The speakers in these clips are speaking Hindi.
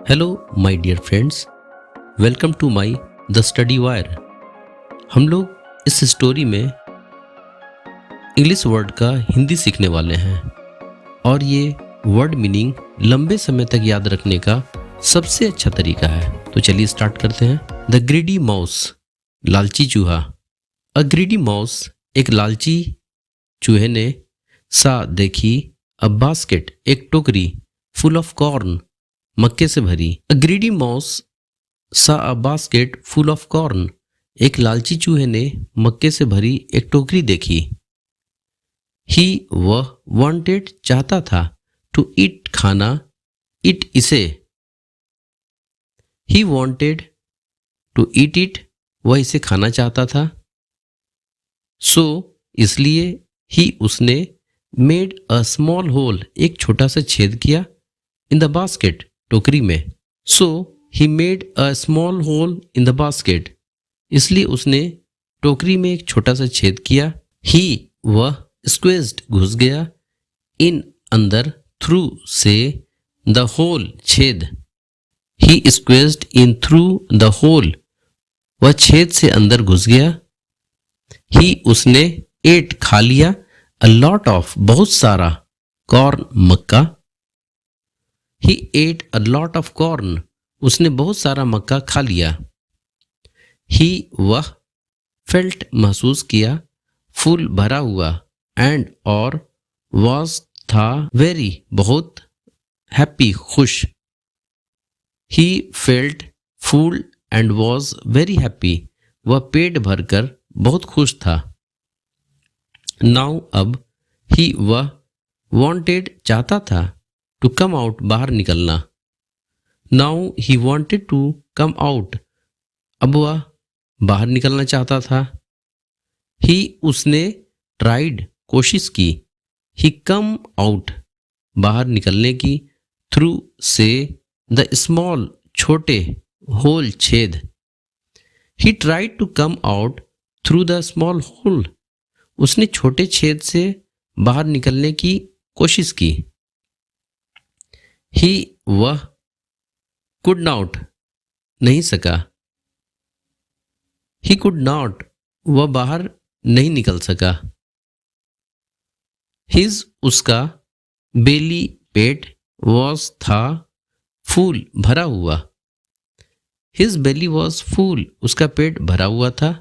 Hello my dear friends, welcome to my the study wire. हम लोग इस स्टोरी में इंग्लिश वर्ड का हिंदी सीखने वाले हैं और ये वर्ड मीनिंग लंबे समय तक याद रखने का सबसे अच्छा तरीका है। तो चलिए स्टार्ट करते हैं। द ग्रीडी माउस, लालची चूहा। अ ग्रीडी माउस, एक लालची चूहे ने सा देखी अ बास्केट, एक टोकरी, फुल ऑफ कॉर्न, मक्के से भरी। अ ग्रीडी माउस सा a basket full of corn, एक लालची चूहे ने मक्के से भरी एक टोकरी देखी। ही वह वांटेड, चाहता था, टू ईट, खाना, इट, इसे। He wanted to eat it, वह इसे खाना चाहता था। सो इसलिए ही उसने मेड अ स्मॉल होल, एक छोटा सा छेद किया, इन द बास्केट, टोकरी में। So he made a small hole in the basket, इसलिए उसने टोकरी में एक छोटा सा छेद किया। ही वह स्क्वेज्ड, घुस गया, इन, अंदर, थ्रू, से, द होल, छेद। ही स्क्वेज्ड इन थ्रू द होल, वह छेद से अंदर घुस गया। ही उसने एट, खा लिया, अ लॉट ऑफ, बहुत सारा, corn, Mecca. He at a lot of corn, उसने बहुत सारा मक्का खा लिया। ही वह फेल्ट, महसूस किया, फुल, भरा हुआ, एंड और, वॉज, था, वेरी, बहुत, हैप्पी, खुश। He felt full and was very happy, वह पेट भरकर बहुत खुश था। नाउ अब, ही वह वांटेड, चाहता था, टू कम आउट, बाहर निकलना। Now he wanted to come out, अब वह बाहर निकलना चाहता था। ही उसने ट्राइड, कोशिश की, ही कम आउट, बाहर निकलने की, थ्रू, से, द स्मॉल, छोटे, होल, छेद। He tried to come out through the small hole, उसने छोटे छेद से बाहर निकलने की कोशिश की। ही वह कुड नॉट, नहीं सका। ही कुड नॉट, वह बाहर नहीं निकल सका। हिज, उसका, बेली, पेट, वॉज, था, फूल, भरा हुआ। हिज बेली वॉज फूल, उसका पेट भरा हुआ था।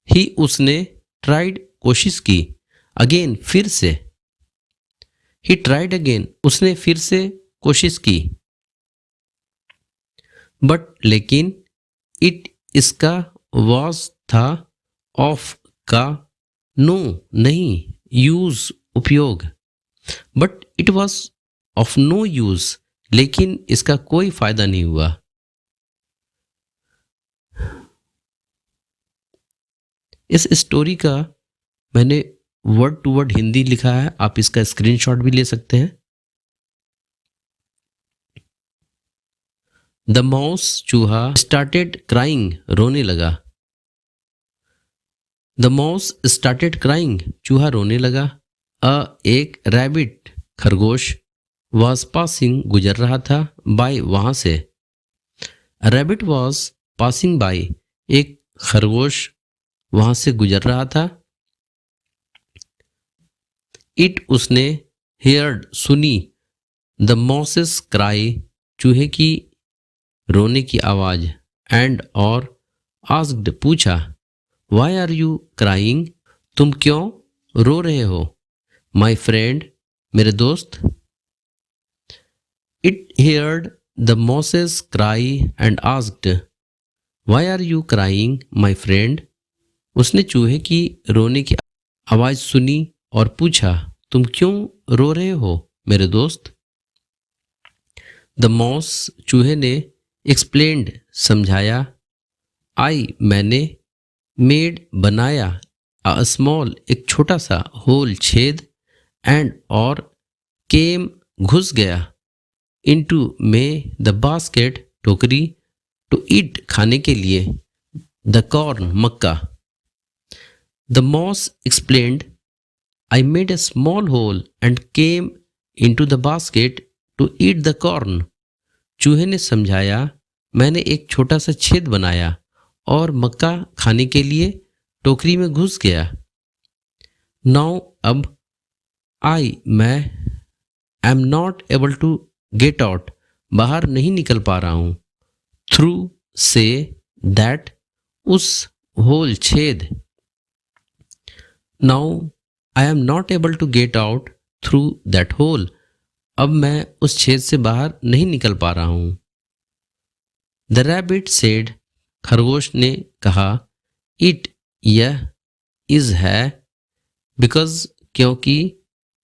ही उसने ट्राइड, कोशिश की, अगेन, फिर से। ही ट्राइड अगेन, उसने फिर से कोशिश की। बट, लेकिन, इट, इसका, वॉज, था, ऑफ, का, नो, नहीं, यूज, उपयोग। But it was of no use, लेकिन इसका कोई फायदा नहीं हुआ। इस स्टोरी का मैंने वर्ड टू वर्ड हिंदी लिखा है, आप इसका स्क्रीनशॉट भी ले सकते हैं। द माउस, चूहा, स्टार्टेड क्राइंग, रोने लगा। द माउस स्टार्टेड क्राइंग, चूहा रोने लगा। एक रैबिट, खरगोश, वॉज पासिंग, गुजर रहा था, बाय, वहां से। रैबिट वॉज पासिंग बाय, एक खरगोश वहां से गुजर रहा था। इट, उसने, हेयर्ड, सुनी, द माउसेस क्राई, चूहे की रोने की आवाज, एंड, और, आस्क्ड, पूछा, वाई आर यू क्राइंग, तुम क्यों रो रहे हो, माई फ्रेंड, मेरे दोस्त। It heard the mouses cry and asked, why are you crying, my friend, उसने चूहे की रोने की आवाज सुनी और पूछा, तुम क्यों रो रहे हो, मेरे दोस्त। द माउस, चूहे ने, एक्सप्लेन्ड, समझाया, आई, मैंने, मेड, बनाया, अ स्मॉल, एक छोटा सा, होल, छेद, एंड, और, केम, घुस गया, इनटू, में, द बास्केट, टोकरी, टू ईट, खाने के लिए, the corn, Mecca. The mouse explained, I made a small hole and came into the basket to eat the corn. चूहे ने समझाया, मैंने एक छोटा सा छेद बनाया और मक्का खाने के लिए टोकरी में घुस गया। नाउ अब मैं am not able to get out, बाहर नहीं निकल पा रहा हूं। थ्रू से दैट, उस होल छेद। Now I am not able to get out through that hole, अब मैं उस छेद से बाहर नहीं निकल पा रहा हूं। द रैबिट सेड, खरगोश ने कहा, इट, यह, इज है, बिकॉज, क्योंकि,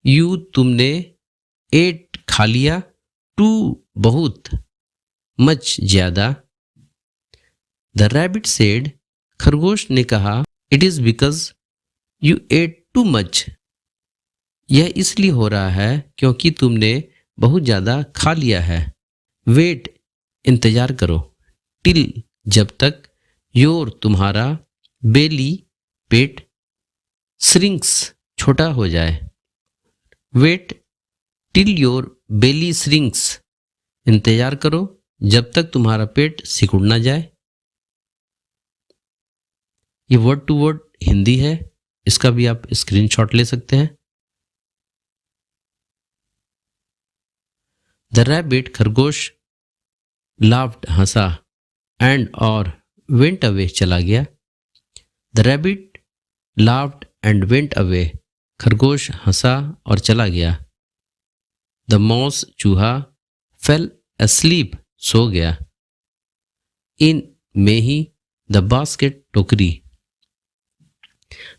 यू, तुमने, एट, खा लिया, टू, बहुत, मच, ज्यादा। द रैबिट सेड, खरगोश ने कहा, it is because you ate too much, यह इसलिए हो रहा है क्योंकि तुमने बहुत ज्यादा खा लिया है। वेट, इंतजार करो, टिल, जब तक, योर, तुम्हारा, बेली, पेट, श्रिंक्स, छोटा हो जाए। Wait till your belly shrinks, इंतजार करो जब तक तुम्हारा पेट सिकुड़ ना जाए। ये वर्ड टू वर्ड हिंदी है, इसका भी आप स्क्रीनशॉट ले सकते हैं। द रैबिट, खरगोश, लाफ्ड, हंसा, एंड, और, वेंट अवे, चला गया। The rabbit laughed and went away, खरगोश हंसा और चला गया। द मॉस, चूहा, फेल asleep, सो गया। इन, में ही, द बास्केट, टोकरी।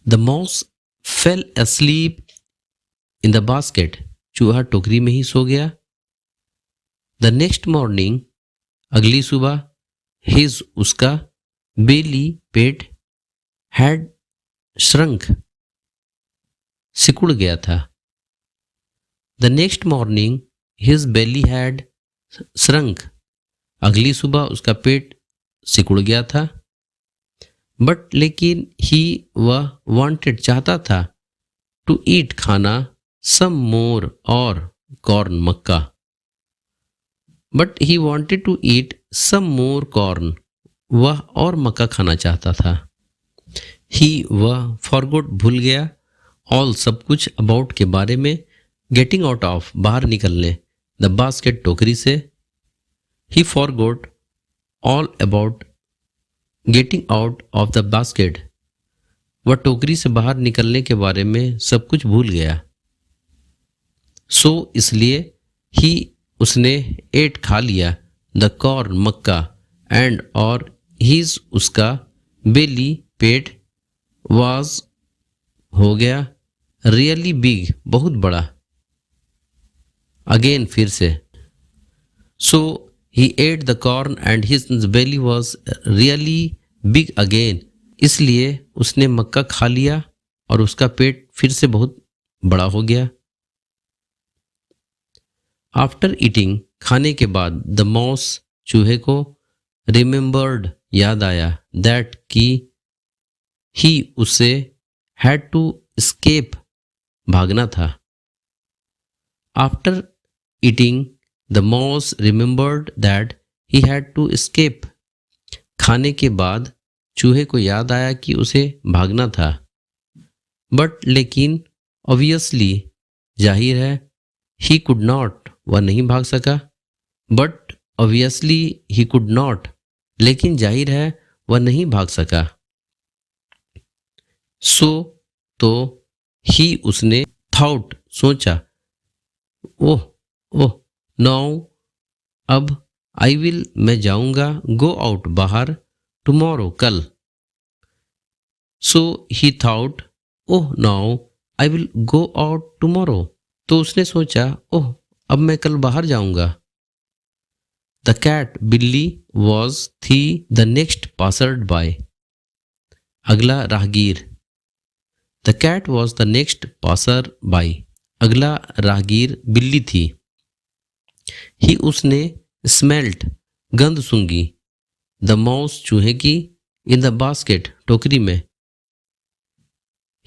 The mouse fell asleep in the basket, चूहा टोकरी में ही सो गया। द नेक्स्ट मॉर्निंग, अगली सुबह, हिज, उसका, बेली, पेट, हैड श्रंक, सिकुड़ गया था। The next morning, his belly had shrunk, अगली सुबह उसका पेट सिकुड़ गया था। बट, लेकिन, ही, वह, वांटेड, चाहता था, टू ईट, खाना, सम मोर, और, कॉर्न, मक्का। But he wanted to eat some more corn, वह और मक्का खाना चाहता था। ही, वह, फॉरगॉट, भूल गया, ऑल, सब कुछ, अबाउट, के बारे में, गेटिंग आउट ऑफ, बाहर निकलने, द बास्केट, टोकरी से। ही forgot all about getting out of the basket, वह टोकरी से बाहर निकलने के बारे में सब कुछ भूल गया। सो, इसलिए, ही, उसने, एट, खा लिया, द कॉर्न, मक्का, एंड, और, हीज, उसका, बेली, पेट, वाज, हो गया, रियली बिग, बहुत बड़ा। अगेन, फिर से। So he ate the corn and his belly was really big again, इसलिए उसने मक्का खा लिया और उसका पेट फिर से बहुत बड़ा हो गया। आफ्टर ईटिंग, खाने के बाद, द मॉस, चूहे को, रिमेंबर्ड, याद आया, दैट, की, ही, उसे, हैड टू एस्केप, भागना था। After eating, the mouse remembered that he had to escape, खाने के बाद चूहे को याद आया कि उसे भागना था। बट, लेकिन, ऑब्वियसली, जाहिर है, ही कुड नॉट, वह नहीं भाग सका। But, obviously, he could not, लेकिन जाहिर है वह नहीं भाग सका। सो, तो, ही, उसने, थॉट, सोचा, ओह, ओह, नाउ, अब, आई विल, मैं जाऊंगा, गो आउट, बाहर, टुमारो, कल। So he thought, oh, now, I will go out tomorrow, तो उसने सोचा, ओह, अब मैं कल बाहर जाऊंगा। द कैट, बिल्ली, वॉज, थी, द नेक्स्ट पासर्ड बाय, अगला राहगीर। The cat was the next passerby, अगला राहगीर बिल्ली थी। ही, उसने, स्मेल्ट, गंध सूंघी, द माउस, चूहे की, इन द बास्केट, टोकरी में।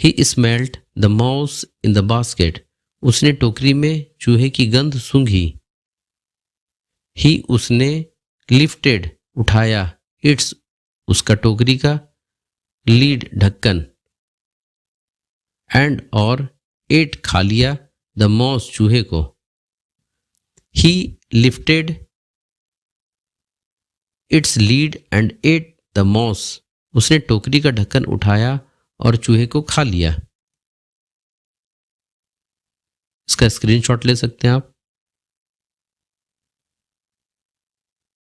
He smelt the mouse in the basket, उसने टोकरी में चूहे की गंध सूंघी। ही उसने लिफ्टेड उठाया इट्स उसका टोकरी का लीड ढक्कन एंड और एट खा लिया द मॉस चूहे को। He lifted its lid and ate the mouse उसने टोकरी का ढक्कन उठाया और चूहे को खा लिया। इसका स्क्रीनशॉट ले सकते हैं आप।